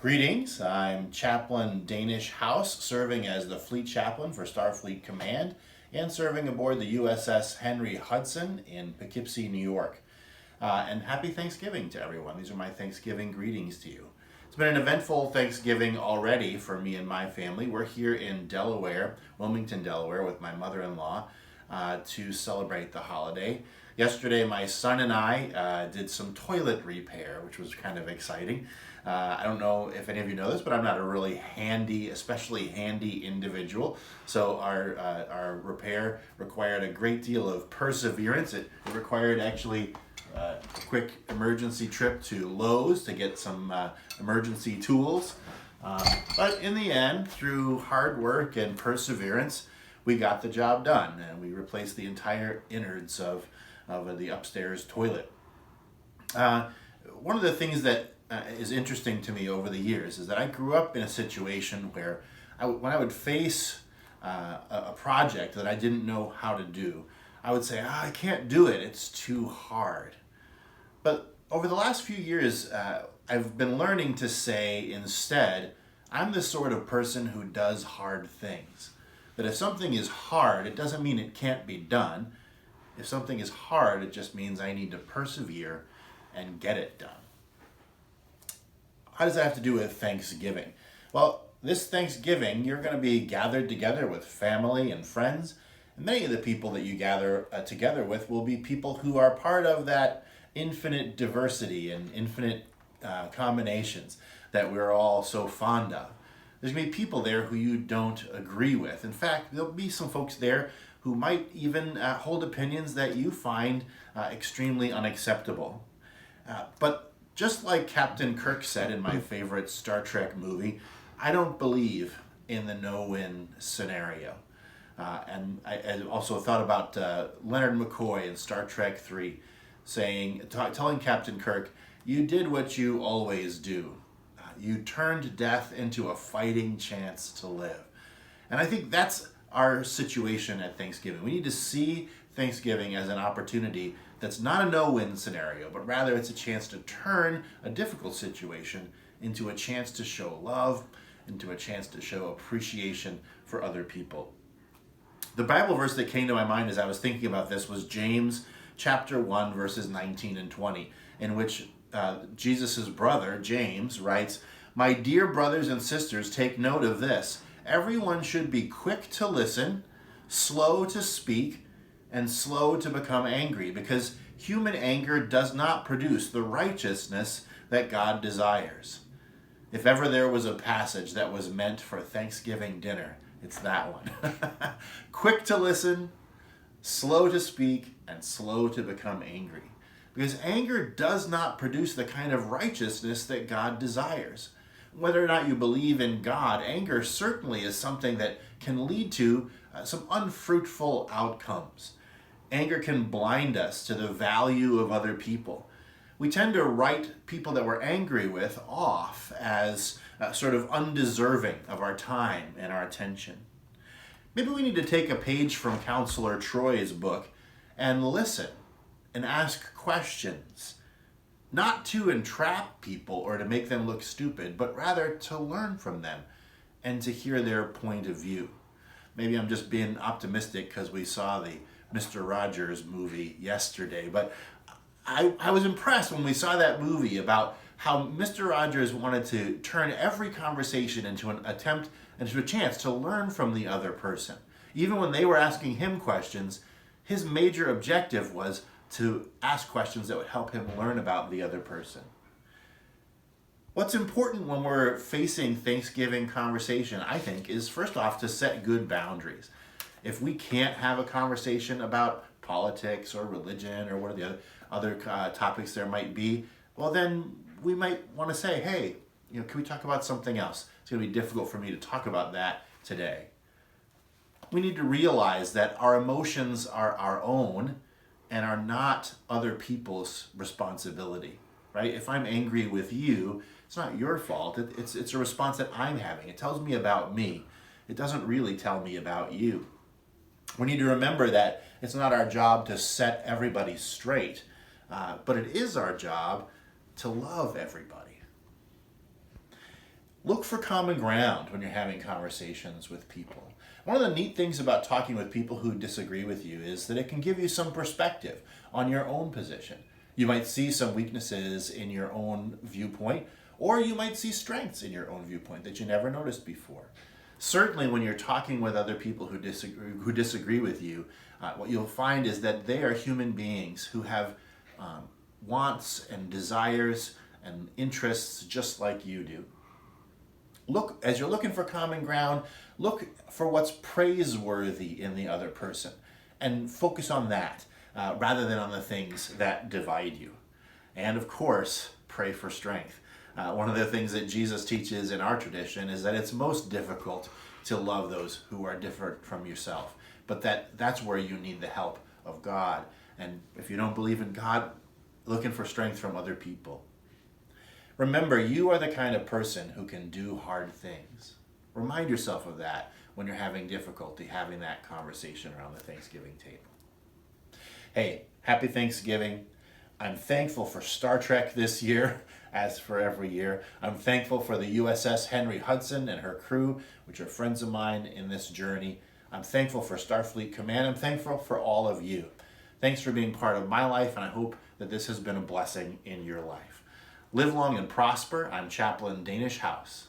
Greetings, I'm Chaplain Denes House, serving as the Fleet Chaplain for Starfleet Command and serving aboard the USS Henry Hudson in Poughkeepsie, New York. And happy Thanksgiving to everyone. These are my Thanksgiving greetings to you. It's been an eventful Thanksgiving already for me and my family. We're here in Delaware, Wilmington, Delaware, with my mother-in-law to celebrate the holiday. Yesterday, my son and I did some toilet repair, which was kind of exciting. I don't know if any of you know this, but I'm not a really handy, especially handy individual. So our repair required a great deal of perseverance. It required actually a quick emergency trip to Lowe's to get some emergency tools. But in the end, through hard work and perseverance, we got the job done, and we replaced the entire innards of the upstairs toilet. One of the things that is interesting to me over the years is that I grew up in a situation where when I would face a project that I didn't know how to do, I would say, I can't do it, it's too hard. But over the last few years, I've been learning to say instead, I'm the sort of person who does hard things. That if something is hard, it doesn't mean it can't be done. If something is hard, it just means I need to persevere and get it done. How does that have to do with Thanksgiving? Well, this Thanksgiving, you're going to be gathered together with family and friends. And many of the people that you gather together with will be people who are part of that infinite diversity and infinite combinations that we're all so fond of. There's going to be people there who you don't agree with. In fact, there'll be some folks there who might even hold opinions that you find extremely unacceptable. But just like Captain Kirk said in my favorite Star Trek movie, I don't believe in the no-win scenario. And I also thought about Leonard McCoy in Star Trek 3 telling Captain Kirk, you did what you always do. You turned death into a fighting chance to live. And I think that's our situation at Thanksgiving. We need to see Thanksgiving as an opportunity that's not a no-win scenario, but rather it's a chance to turn a difficult situation into a chance to show love, into a chance to show appreciation for other people. The Bible verse that came to my mind as I was thinking about this was James chapter 1, verses 19 and 20, in which Jesus' brother, James, writes, "My dear brothers and sisters, take note of this. Everyone should be quick to listen, slow to speak, and slow to become angry, because human anger does not produce the righteousness that God desires." If ever there was a passage that was meant for Thanksgiving dinner, it's that one. Quick to listen, slow to speak, and slow to become angry. Because anger does not produce the kind of righteousness that God desires. Whether or not you believe in God, anger certainly is something that can lead to some unfruitful outcomes. Anger can blind us to the value of other people. We tend to write people that we're angry with off as sort of undeserving of our time and our attention. Maybe we need to take a page from Counselor Troy's book and listen and ask questions, not to entrap people or to make them look stupid, but rather to learn from them and to hear their point of view. Maybe I'm just being optimistic because we saw the Mr. Rogers movie yesterday, but I was impressed when we saw that movie about how Mr. Rogers wanted to turn every conversation into an attempt and into a chance to learn from the other person. Even when they were asking him questions, his major objective was to ask questions that would help him learn about the other person. What's important when we're facing Thanksgiving conversation, I think, is first off to set good boundaries. If we can't have a conversation about politics or religion or what are the other topics there might be, well then we might want to say, hey, can we talk about something else? It's going to be difficult for me to talk about that today. We need to realize that our emotions are our own and are not other people's responsibility, right? If I'm angry with you, it's not your fault. It's a response that I'm having. It tells me about me. It doesn't really tell me about you. We need to remember that it's not our job to set everybody straight, but it is our job to love everybody. Look for common ground when you're having conversations with people. One of the neat things about talking with people who disagree with you is that it can give you some perspective on your own position. You might see some weaknesses in your own viewpoint, or you might see strengths in your own viewpoint that you never noticed before. Certainly, when you're talking with other people who disagree with you, what you'll find is that they are human beings who have wants and desires and interests just like you do. Look, as you're looking for common ground, look for what's praiseworthy in the other person and focus on that rather than on the things that divide you. And of course, pray for strength. One of the things that Jesus teaches in our tradition is that it's most difficult to love those who are different from yourself, but that's where you need the help of God. And if you don't believe in God, looking for strength from other people. Remember, you are the kind of person who can do hard things. Remind yourself of that when you're having difficulty having that conversation around the Thanksgiving table. Hey, happy Thanksgiving. I'm thankful for Star Trek this year, as for every year. I'm thankful for the USS Henry Hudson and her crew, which are friends of mine in this journey. I'm thankful for Starfleet Command. I'm thankful for all of you. Thanks for being part of my life, and I hope that this has been a blessing in your life. Live long and prosper. I'm Chaplain Denes House.